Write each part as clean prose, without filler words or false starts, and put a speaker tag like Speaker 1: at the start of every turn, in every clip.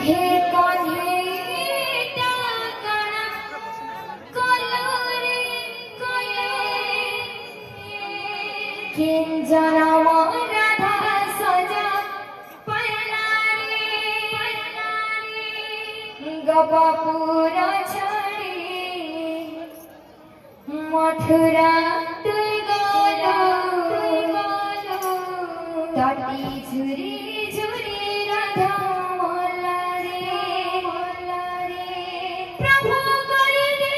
Speaker 1: हे कान्हे टाकणा कलरे किंजरा राधा सजा पयनारे गपापुर छड़ी मथुरा तुई गलो तटी झुरी झुरी राधा मोलारे प्रभु करी दे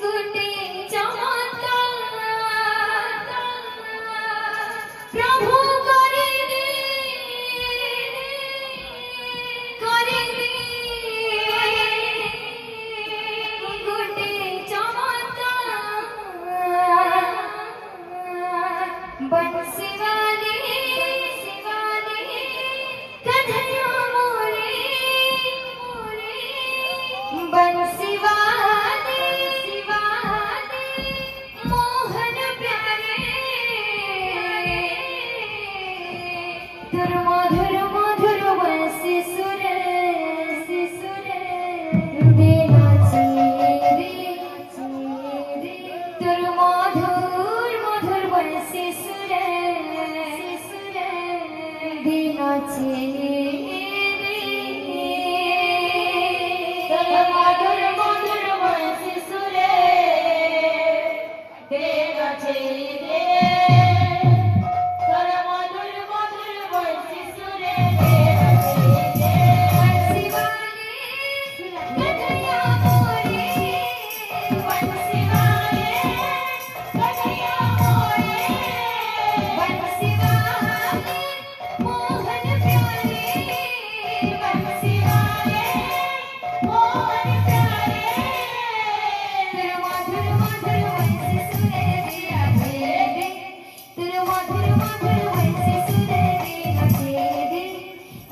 Speaker 1: गुटे चमत्कार प्रभु करी दे गुटे चमत्कार बंसी वाली कन्हैया मोरे बंसी वाली मोहन प्यारे तुर मधुर मधुर बंसी सुर देना चाहिए तुर मधुर मधुर बंसी सुर देना चाहिए तुर मधुर मधुर बंसी सुर देना चाहिए तुर मधुर मधुर बंसी सुर देना चाहिए बंसी वाले कन्हैया मोरे बंसी वाले कन्हैया मोरे बंसी वाले मोहन प्यारे बंसी वाले मोहन प्यारे तेरे मधुर मधुर बंसी सुरे दिया छेदे तेरे मधुर मधुर बंसी सुरे दिया छेदे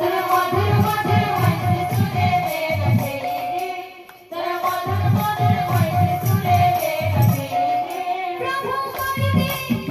Speaker 1: तेरे मधुर मधुर बंसी सुरे दिया छेदे तेरे मधुर मधुर बंसी सुरे दिया छेदे प्रभु कर दे